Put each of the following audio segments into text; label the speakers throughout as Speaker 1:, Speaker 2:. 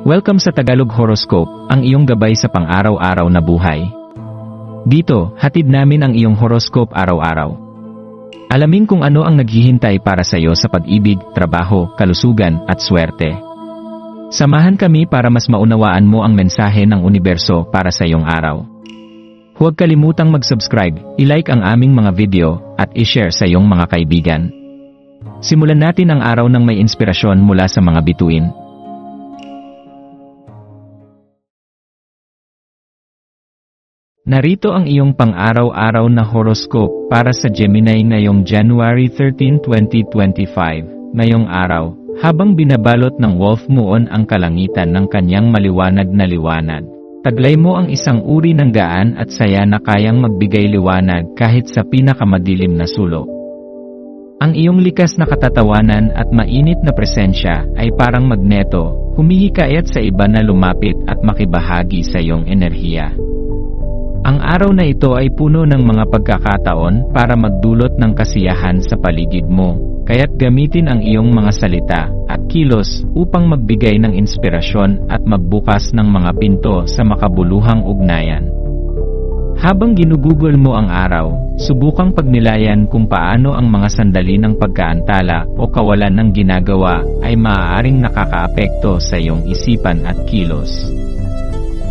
Speaker 1: Welcome sa Tagalog Horoscope, ang iyong gabay sa pang-araw-araw na buhay. Dito, hatid namin ang iyong horoscope araw-araw. Alamin kung ano ang naghihintay para sa iyo sa pag-ibig, trabaho, kalusugan, at swerte. Samahan kami para mas maunawaan mo ang mensahe ng universo para sa iyong araw. Huwag kalimutang mag-subscribe, i-like ang aming mga video, at i-share sa iyong mga kaibigan. Simulan natin ang araw ng may inspirasyon mula sa mga bituin. Narito ang iyong pang-araw-araw na horoscope para sa Gemini ngayong January 13, 2025. Ngayong araw, habang binabalot ng wolf moon ang kalangitan ng kanyang maliwanag na liwanag, taglay mo ang isang uri ng gaan at saya na kayang magbigay liwanag kahit sa pinakamadilim na sulok. Ang iyong likas na katatawanan at mainit na presensya ay parang magneto, humihikayat sa iba na lumapit at makibahagi sa iyong enerhiya. Ang araw na ito ay puno ng mga pagkakataon para magdulot ng kasiyahan sa paligid mo, kaya't gamitin ang iyong mga salita at kilos upang magbigay ng inspirasyon at magbukas ng mga pinto sa makabuluhang ugnayan. Habang ginugugol mo ang araw, subukang pagnilayan kung paano ang mga sandali ng pagkaantala o kawalan ng ginagawa ay maaaring nakakaapekto sa iyong isipan at kilos.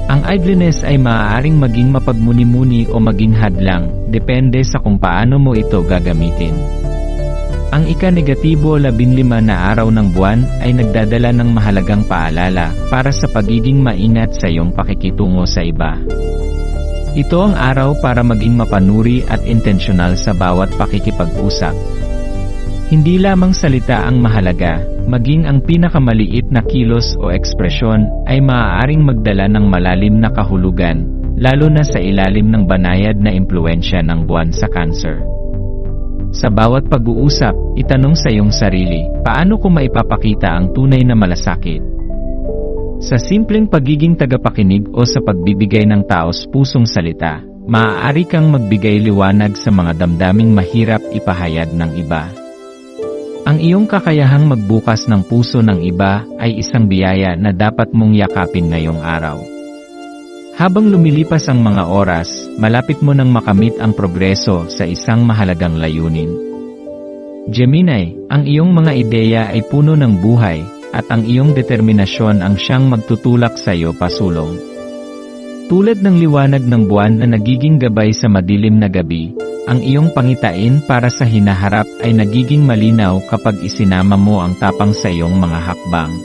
Speaker 1: Ang idleness ay maaaring maging mapagmuni-muni o maging hadlang, depende sa kung paano mo ito gagamitin. Ang ika-negatibo 15 na araw ng buwan ay nagdadala ng mahalagang paalala para sa pagiging maingat sa iyong pakikitungo sa iba. Ito ang araw para maging mapanuri at intensyonal sa bawat pakikipag-usap. Hindi lamang salita ang mahalaga, maging ang pinakamaliit na kilos o ekspresyon ay maaaring magdala ng malalim na kahulugan, lalo na sa ilalim ng banayad na impluwensya ng buwan sa Cancer. Sa bawat pag-uusap, itanong sa iyong sarili, paano ko maipapakita ang tunay na malasakit? Sa simpleng pagiging tagapakinig o sa pagbibigay ng taos-pusong salita, maaari kang magbigay liwanag sa mga damdaming mahirap ipahayag ng iba. Ang iyong kakayahang magbukas ng puso ng iba ay isang biyaya na dapat mong yakapin ngayong araw. Habang lumilipas ang mga oras, malapit mo nang makamit ang progreso sa isang mahalagang layunin. Gemini, ang iyong mga ideya ay puno ng buhay, at ang iyong determinasyon ang siyang magtutulak sa iyo pasulong. Tulad ng liwanag ng buwan na nagiging gabay sa madilim na gabi, ang iyong pangitain para sa hinaharap ay nagiging malinaw kapag isinama mo ang tapang sa iyong mga hakbang.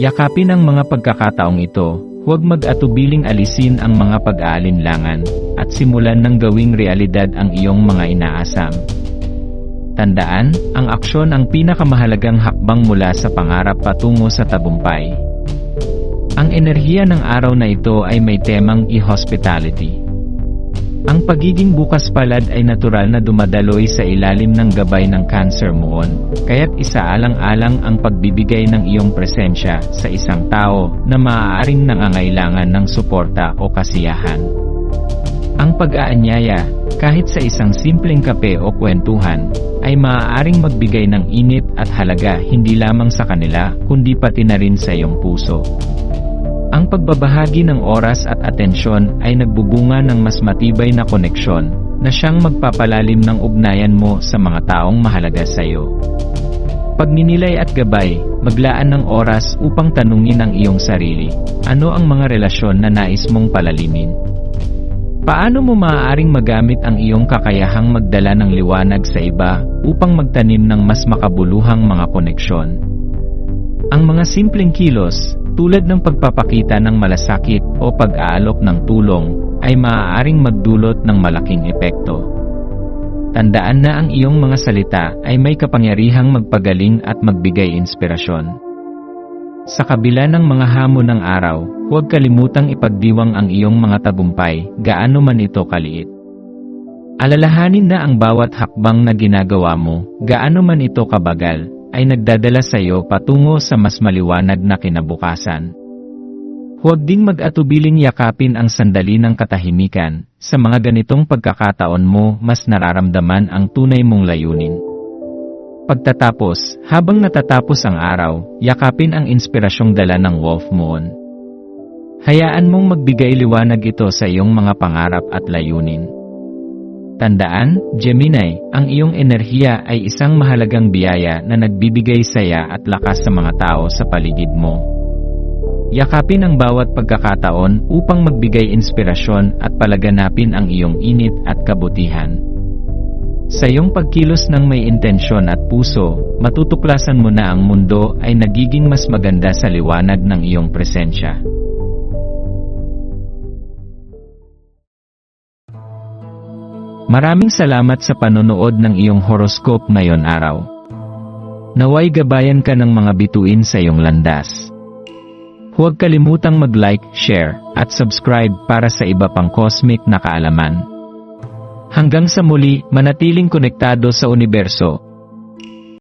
Speaker 1: Yakapin ang mga pagkakataong ito, huwag mag-atubiling alisin ang mga pag-aalinlangan, at simulan ng gawing realidad ang iyong mga inaasam. Tandaan, ang aksyon ang pinakamahalagang hakbang mula sa pangarap patungo sa tagumpay. Ang enerhiya ng araw na ito ay may temang e-hospitality. Ang pagiging bukas palad ay natural na dumadaloy sa ilalim ng gabay ng Cancer moon, kaya't isaalang-alang ang pagbibigay ng iyong presensya sa isang tao na maaaring nangangailangan ng suporta o kasiyahan. Ang pag-aanyaya, kahit sa isang simpleng kape o kwentuhan, ay maaaring magbigay ng init at halaga hindi lamang sa kanila kundi pati na rin sa iyong puso. Ang pagbabahagi ng oras at atensyon ay nagbubunga ng mas matibay na koneksyon na siyang magpapalalim ng ugnayan mo sa mga taong mahalaga sa iyo. Pagninilay at gabay, maglaan ng oras upang tanungin ang iyong sarili, ano ang mga relasyon na nais mong palalimin? Paano mo maaaring magamit ang iyong kakayahang magdala ng liwanag sa iba upang magtanim ng mas makabuluhang mga koneksyon? Ang mga simpleng kilos, tulad ng pagpapakita ng malasakit o pag-aalok ng tulong, ay maaaring magdulot ng malaking epekto. Tandaan na ang iyong mga salita ay may kapangyarihang magpagaling at magbigay inspirasyon. Sa kabila ng mga hamon ng araw, huwag kalimutang ipagdiwang ang iyong mga tagumpay, gaano man ito kaliit. Alalahanin na ang bawat hakbang na ginagawa mo, gaano man ito kabagal, ay nagdadala sa iyo patungo sa mas maliwanag na kinabukasan. Huwag ding mag-atubiling yakapin ang sandali ng katahimikan, sa mga ganitong pagkakataon mo mas nararamdaman ang tunay mong layunin. Pagtatapos, habang natatapos ang araw, yakapin ang inspirasyong dala ng Wolf Moon. Hayaan mong magbigay liwanag ito sa iyong mga pangarap at layunin. Tandaan, Gemini, ang iyong enerhiya ay isang mahalagang biyaya na nagbibigay saya at lakas sa mga tao sa paligid mo. Yakapin ang bawat pagkakataon upang magbigay inspirasyon at palaganapin ang iyong init at kabutihan. Sa iyong pagkilos ng may intensyon at puso, matutuklasan mo na ang mundo ay nagiging mas maganda sa liwanag ng iyong presensya. Maraming salamat sa panonood ng iyong horoscope ngayon araw. Naway gabayan ka ng mga bituin sa iyong landas. Huwag kalimutang mag-like, share, at subscribe para sa iba pang cosmic na kaalaman. Hanggang sa muli, manatiling konektado sa universo,